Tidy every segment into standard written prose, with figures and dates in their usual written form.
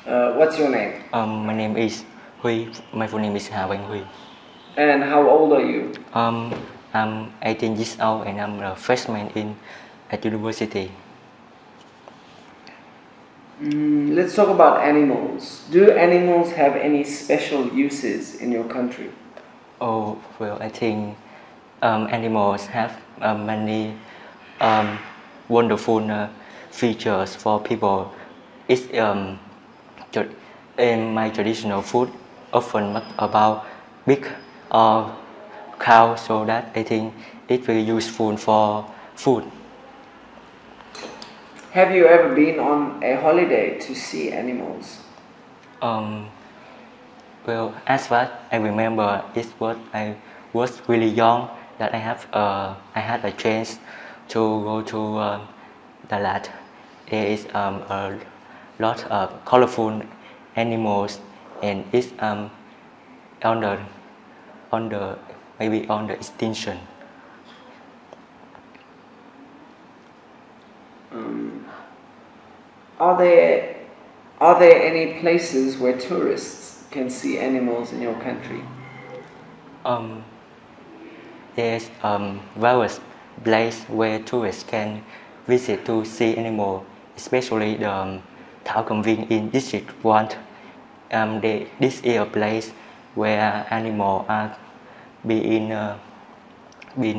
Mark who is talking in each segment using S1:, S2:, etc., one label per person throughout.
S1: What's your name?
S2: My name is Huy. My full name is Hà Văn Huy.
S1: And how old are you?
S2: I'm 18 years old and I'm a freshman at university.
S1: Let's talk about animals. Do animals have any special uses in your country?
S2: Oh, well, I think animals have many wonderful features for people. It's in my traditional food often not about pig or cow, so that I think it's very useful for food.
S1: Have you ever been on a holiday to see animals?
S2: Well, as far as I remember, it was I was really young that I had a chance to go to Dalat. There is a lot of colorful animals, and it's on the maybe on the extinction.
S1: Are there any places where tourists can see animals in your country?
S2: There's various places where tourists can visit to see animals, especially the Thảo Cầm Viên in District 1. This is a place where animals are being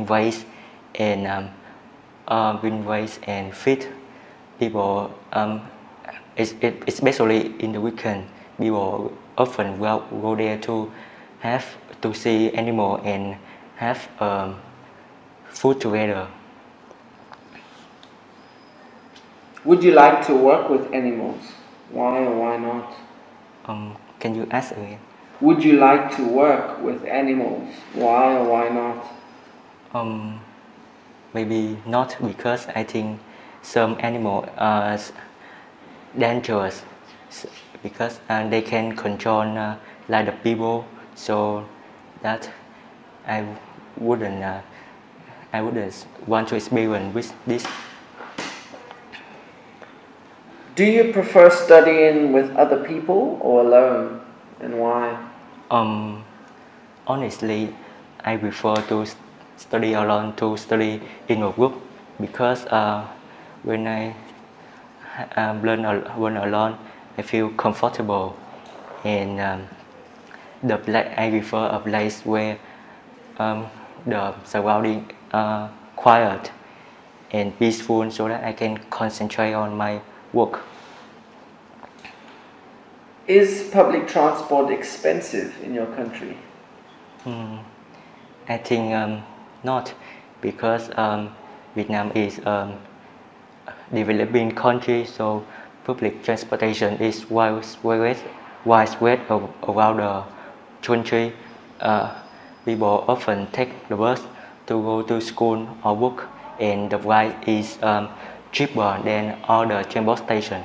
S2: raised and feed. People, especially in the weekend, people often go there to see animal and have food together.
S1: Would you like to work with animals? Why or why not?
S2: Can you ask again?
S1: Would you like to work with animals? Why or why not?
S2: Maybe not, because I think some animals are dangerous because they can control like the people, so that I wouldn't want to experience with this.
S1: Do you prefer studying with other people or alone, and why?
S2: Honestly, I prefer to study alone to study in a group, because when I learn alone, I feel comfortable, and I prefer a place where the surrounding are quiet and peaceful, so that I can concentrate on my work.
S1: Is public transport expensive in your country?
S2: I think not, because Vietnam is a developing country, so public transportation is widespread around the country. People often take the bus to go to school or work, and the ride is cheaper than all the transport station.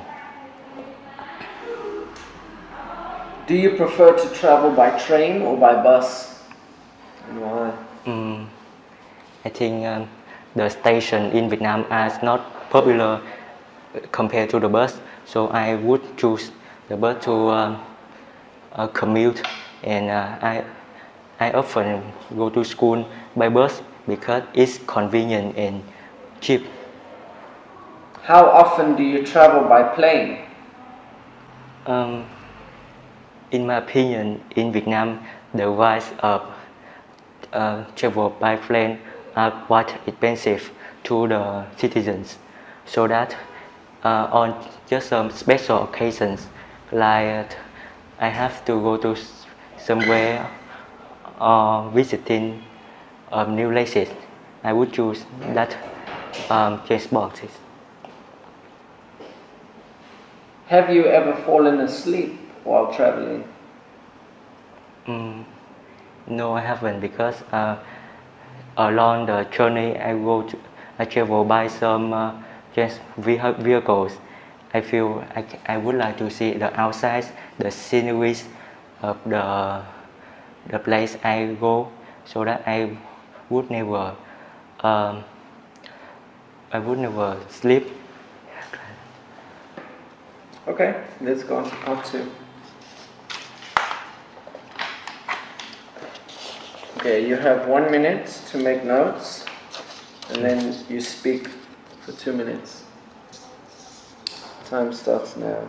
S1: Do you prefer to travel by train or by bus, and why?
S2: I think the station in Vietnam are not popular compared to the bus, so I would choose the bus to commute, and I often go to school by bus because it's convenient and cheap.
S1: How often do you travel by plane?
S2: In my opinion, in Vietnam, the price of travel by plane are quite expensive to the citizens, so that on just some special occasions, like I have to go to somewhere or visiting new places, I would choose that transport.
S1: Have you ever fallen asleep while traveling?
S2: No, I haven't, because along the journey I travel by some vehicles. I feel I would like to see the outside, the sceneries of the place I go, so that I would never sleep.
S1: Okay, let's go on to part 2. Okay, you have 1 minute to make notes, and then you speak for 2 minutes. Time starts now.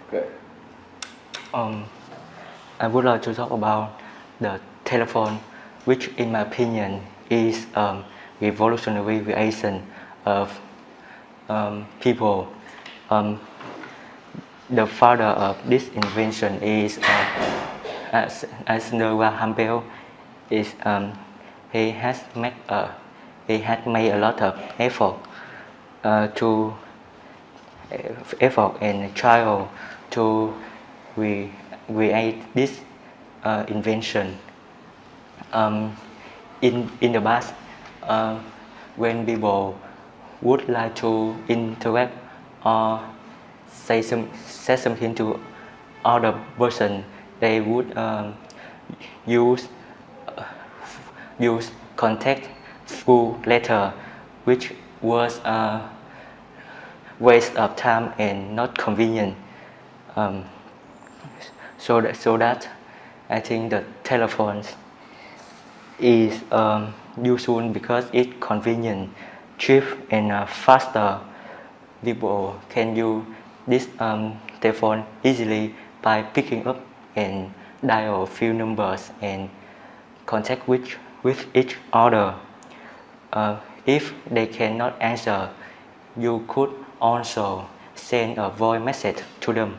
S1: Okay.
S2: I would like to talk about the telephone, which in my opinion is revolutionary creation of people. The father of this invention is Graham Bell. Is he had made a lot of effort and trial to create this invention. In the past, when people would like to interact or say something to other person, they would use contact through letter, which was a waste of time and not convenient. So that I think the telephones is useful because it's convenient, cheap, and faster. People can use this telephone easily by picking up and dial a few numbers and contact with each other. If they cannot answer, you could also send a voice message to them.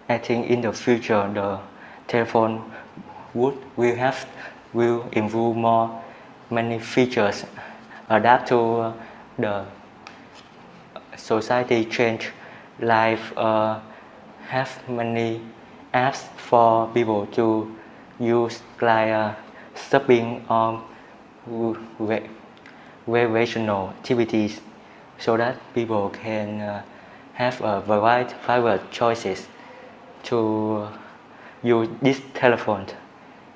S2: I think in the future the telephone will improve many features, adapt to the society change, life, have many apps for people to use, like shopping or recreational activities, so that people can have a variety of choices to use this telephone.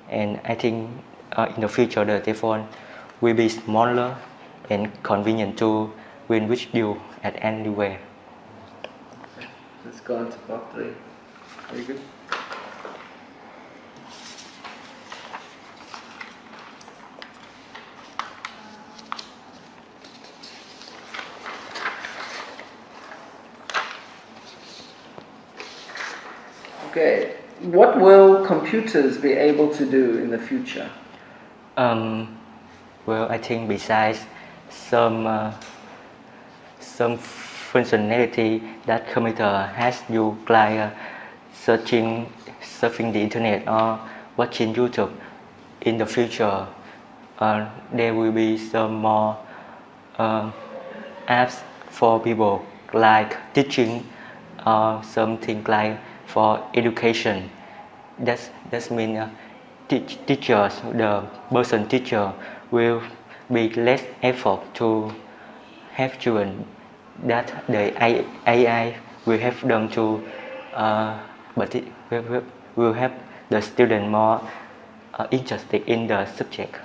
S2: And I think in the future the telephone will be smaller and convenient to win with you at anywhere.
S1: Let's go on to part 3. Very good. Okay, what will computers be able to do in the future?
S2: Well, I think besides some functionality that computer has used, like surfing the internet or watching YouTube, in the future there will be some more apps for people, like teaching or something like for education. That means teachers, the person teacher will be less effort to have children, that the AI will help them to but it will help the student more interested in the subject.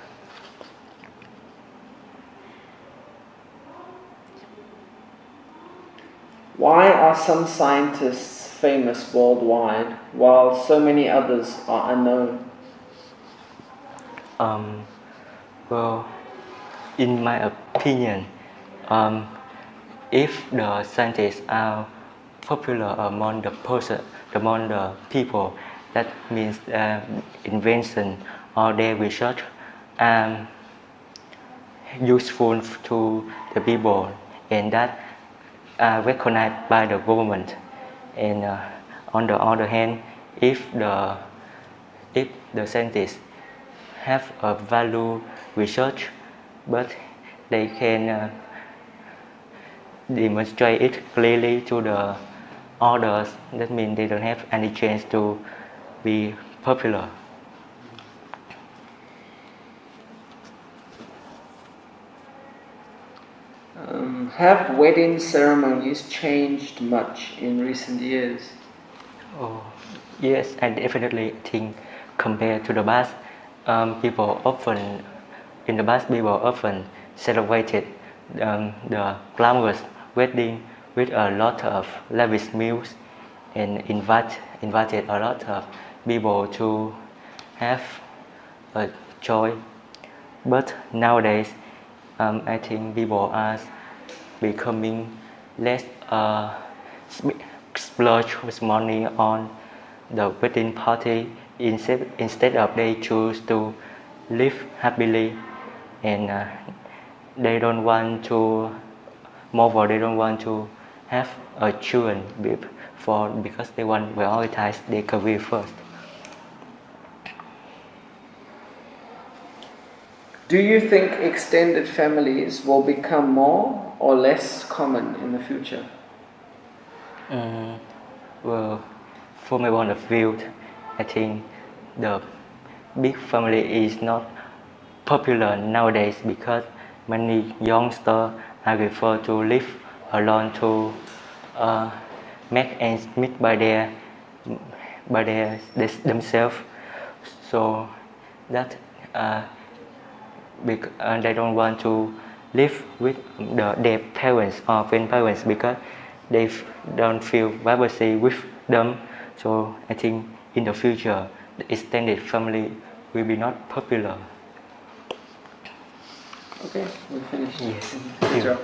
S1: Why are some scientists famous worldwide while so many others are unknown?
S2: Well, in my opinion, if the scientists are popular among among the people, that means invention or their research are useful to the people, and that are recognized by the government. And on the other hand, if the scientists have a value research, but they can demonstrate it clearly to the others, that means they don't have any chance to be popular.
S1: Have wedding ceremonies changed much in recent years?
S2: Oh, yes, I definitely think compared to the past, people often celebrated the glamorous wedding with a lot of lavish meals and invited a lot of people to have a joy. But nowadays, I think people are becoming less splurge with money on the wedding party. Instead of they choose to live happily, and they don't want to have a children because they want to prioritize their career first.
S1: Do you think extended families will become more or less common in the future?
S2: Well, from my point of view, I think the big family is not popular nowadays because many youngsters are referred to live alone to make ends meet by themselves. So that they don't want to live with their parents or grandparents because they don't feel privacy with them. So I think in the future, the extended family will be not popular.
S1: Okay, we're finished.
S2: Yes.
S1: Good job.